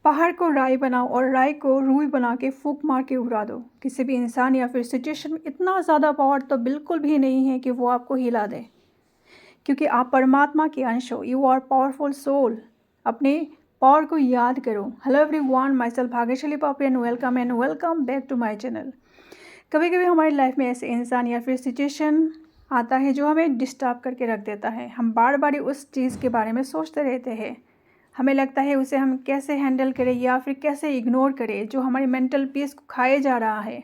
पहाड़ को राई बनाओ और राई को रूई बना के फूंक मार के उड़ा दो। किसी भी इंसान या फिर सिचुएशन में इतना ज़्यादा पावर तो बिल्कुल भी नहीं है कि वो आपको हिला दे, क्योंकि आप परमात्मा के अंश हो। You are powerful soul. अपने पावर को याद करो। Hello everyone, myself Bhagyashali Papi and welcome back to my channel. कभी कभी हमारी लाइफ में ऐसे इंसान या फिर सिचुएशन आता है जो हमें डिस्टर्ब करके रख देता है। हम बार बार उस चीज़ के बारे में सोचते रहते हैं। हमें लगता है उसे हम कैसे हैंडल करें या फिर कैसे इग्नोर करें, जो हमारी मेंटल पीस को खाए जा रहा है।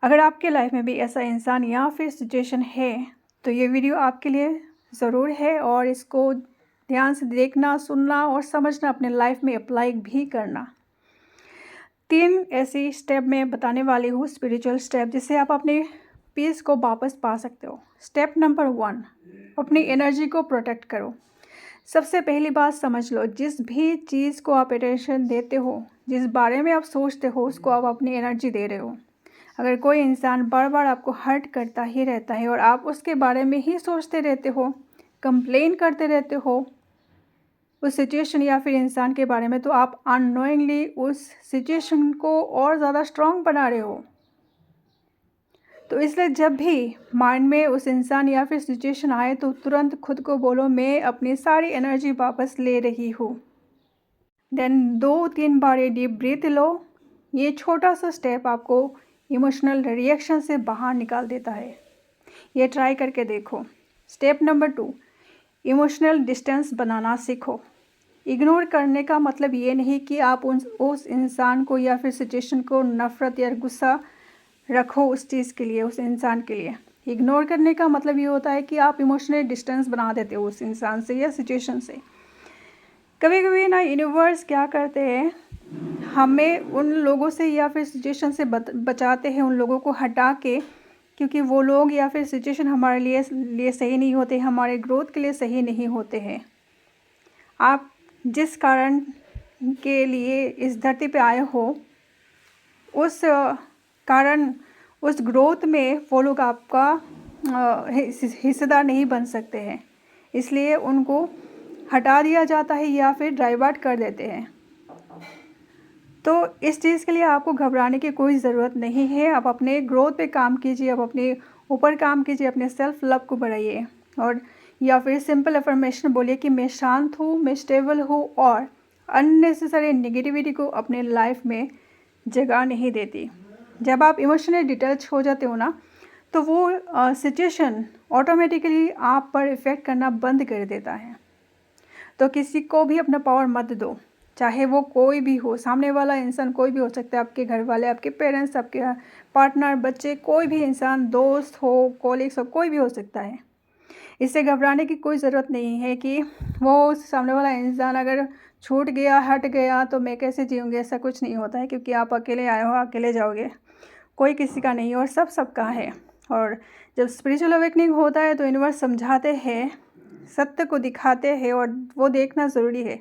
अगर आपके लाइफ में भी ऐसा इंसान या फिर सिचुएशन है तो ये वीडियो आपके लिए ज़रूर है, और इसको ध्यान से देखना, सुनना और समझना, अपने लाइफ में अप्लाई भी करना। 3 ऐसी स्टेप मैं बताने वाली हूँ, स्पिरिचुअल स्टेप, जिससे आप अपने पीस को वापस पा सकते हो। स्टेप नंबर 1, अपनी एनर्जी को प्रोटेक्ट करो। सबसे पहली बात समझ लो, जिस भी चीज़ को आप अटेंशन देते हो, जिस बारे में आप सोचते हो, उसको आप अपनी एनर्जी दे रहे हो। अगर कोई इंसान बार बार आपको हर्ट करता ही रहता है और आप उसके बारे में ही सोचते रहते हो, कंप्लेन करते रहते हो उस सिचुएशन या फिर इंसान के बारे में, तो आप अननोइंगली उस सिचुएशन को और ज़्यादा स्ट्रॉन्ग बना रहे हो। तो इसलिए जब भी माइंड में उस इंसान या फिर सिचुएशन आए तो तुरंत खुद को बोलो, मैं अपनी सारी एनर्जी वापस ले रही हूँ। देन 2-3 बार ये डीप ब्रीथ लो। ये छोटा सा स्टेप आपको इमोशनल रिएक्शन से बाहर निकाल देता है। ये ट्राई करके देखो। स्टेप नंबर 2, इमोशनल डिस्टेंस बनाना सीखो। इग्नोर करने का मतलब ये नहीं कि आप उस इंसान को या फिर सिचुएशन को नफ़रत या गुस्सा रखो उस चीज़ के लिए, उस इंसान के लिए। इग्नोर करने का मतलब ये होता है कि आप इमोशनल डिस्टेंस बना देते हो उस इंसान से या सिचुएशन से। कभी कभी ना यूनिवर्स क्या करते हैं, हमें उन लोगों से या फिर सिचुएशन से बचाते हैं, उन लोगों को हटा के, क्योंकि वो लोग या फिर सिचुएशन हमारे लिए सही नहीं होते, हमारे ग्रोथ के लिए सही नहीं होते हैं। आप जिस कारण के लिए इस धरती पे आए हो, उस कारण, उस ग्रोथ में वो लोग आपका हिस्सेदार नहीं बन सकते हैं। इसलिए उनको हटा दिया जाता है या फिर डाइवर्ट कर देते हैं। तो इस चीज़ के लिए आपको घबराने की कोई ज़रूरत नहीं है। आप अपने ग्रोथ पे काम कीजिए, आप अपने ऊपर काम कीजिए, अपने सेल्फ लव को बढ़ाइए, और या फिर सिंपल अफर्मेशन बोलिए कि मैं शांत हूँ, मैं स्टेबल हूँ, और अननेसेसरी नेगेटिविटी को अपने लाइफ में जगह नहीं देती। जब आप इमोशनली डिटैच हो जाते हो ना, तो वो सिचुएशन ऑटोमेटिकली आप पर इफ़ेक्ट करना बंद कर देता है। तो किसी को भी अपना पावर मत दो, चाहे वो कोई भी हो। सामने वाला इंसान कोई भी हो सकता है, आपके घर वाले, आपके पेरेंट्स, आपके पार्टनर, बच्चे, कोई भी इंसान, दोस्त हो, कॉलीग्स हो, कोई भी हो सकता है। इससे घबराने की कोई ज़रूरत नहीं है कि वो सामने वाला इंसान अगर छूट गया, हट गया, तो मैं कैसे जीऊँगी। ऐसा कुछ नहीं होता है, क्योंकि आप अकेले आए हो, अकेले जाओगे। कोई किसी का नहीं, और सबका है। और जब स्पिरिचुअल अवेकनिंग होता है तो यूनिवर्स समझाते हैं, सत्य को दिखाते हैं, और वो देखना ज़रूरी है।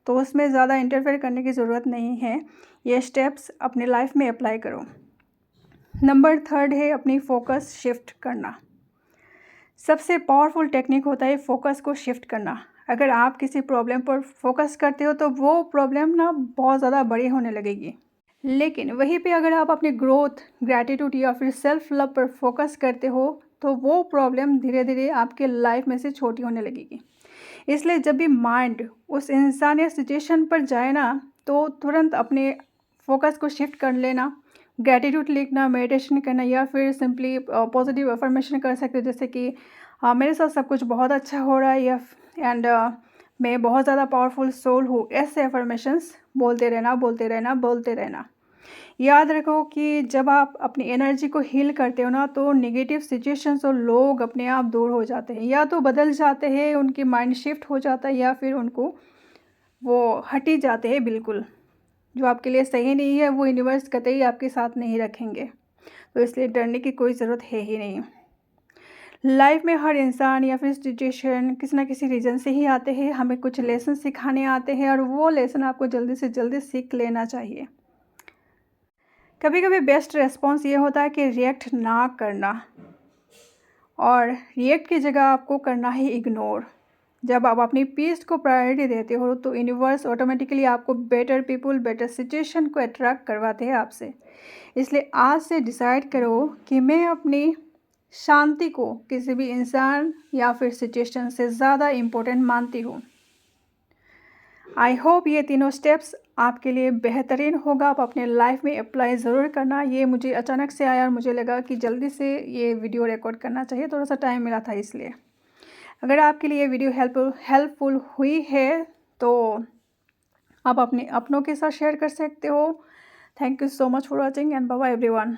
तो उसमें ज़्यादा इंटरफेयर करने की ज़रूरत नहीं है। ये स्टेप्स अपने लाइफ में अप्लाई करो। नंबर 3 है अपनी फोकस शिफ्ट करना। सबसे पावरफुल टेक्निक होता है फोकस को शिफ्ट करना। अगर आप किसी प्रॉब्लम पर फोकस करते हो तो वो प्रॉब्लम ना बहुत ज़्यादा बड़ी होने लगेगी। लेकिन वहीं पे अगर आप अपनी ग्रोथ, ग्रैटिट्यूड या फिर सेल्फ लव पर फोकस करते हो तो वो प्रॉब्लम धीरे धीरे आपके लाइफ में से छोटी होने लगेगी। इसलिए जब भी माइंड उस इंसान या सिचुएशन पर जाए ना, तो तुरंत अपने फोकस को शिफ्ट कर लेना। ग्रैटिट्यूड लिखना, मेडिटेशन करना, या फिर सिंपली पॉजिटिव अफर्मेशन कर सकते हो, जैसे कि मेरे साथ सब कुछ बहुत अच्छा हो रहा है, या एंड मैं बहुत ज़्यादा पावरफुल सोल हूँ। ऐसे अफर्मेशंस बोलते रहना, बोलते रहना, बोलते रहना। याद रखो कि जब आप अपनी एनर्जी को हील करते हो ना, तो नेगेटिव सिचुएशंस और लोग अपने आप दूर हो जाते हैं, या तो बदल जाते हैं, उनकी माइंड शिफ्ट हो जाता है, या फिर उनको वो हट ही जाते हैं बिल्कुल। जो आपके लिए सही नहीं है वो यूनिवर्स कतई आपके साथ नहीं रखेंगे। तो इसलिए डरने की कोई ज़रूरत है ही नहीं। लाइफ में हर इंसान या फिर सिचुएशन किसी ना किसी रीज़न से ही आते हैं, हमें कुछ लेसन सिखाने आते हैं, और वो लेसन आपको जल्दी से जल्दी सीख लेना चाहिए। कभी कभी बेस्ट रिस्पॉन्स ये होता है कि रिएक्ट ना करना, और रिएक्ट की जगह आपको करना है इग्नोर। जब आप अपनी पीस को प्रायोरिटी देते हो तो यूनिवर्स ऑटोमेटिकली आपको बेटर पीपल, बेटर सिचुएशन को अट्रैक्ट करवाते हैं आपसे। इसलिए आज से डिसाइड करो कि मैं अपनी शांति को किसी भी इंसान या फिर सिचुएशन से ज़्यादा इम्पोर्टेंट मानती हूँ। आई होप ये तीनों स्टेप्स आपके लिए बेहतरीन होगा। आप अपने लाइफ में अप्लाई ज़रूर करना। ये मुझे अचानक से आया और मुझे लगा कि जल्दी से ये वीडियो रिकॉर्ड करना चाहिए, थोड़ा सा टाइम मिला था इसलिए। अगर आपके लिए ये वीडियो हेल्पफुल हुई है तो आप अपने अपनों के साथ शेयर कर सकते हो। Thank you so much for watching and bye bye everyone.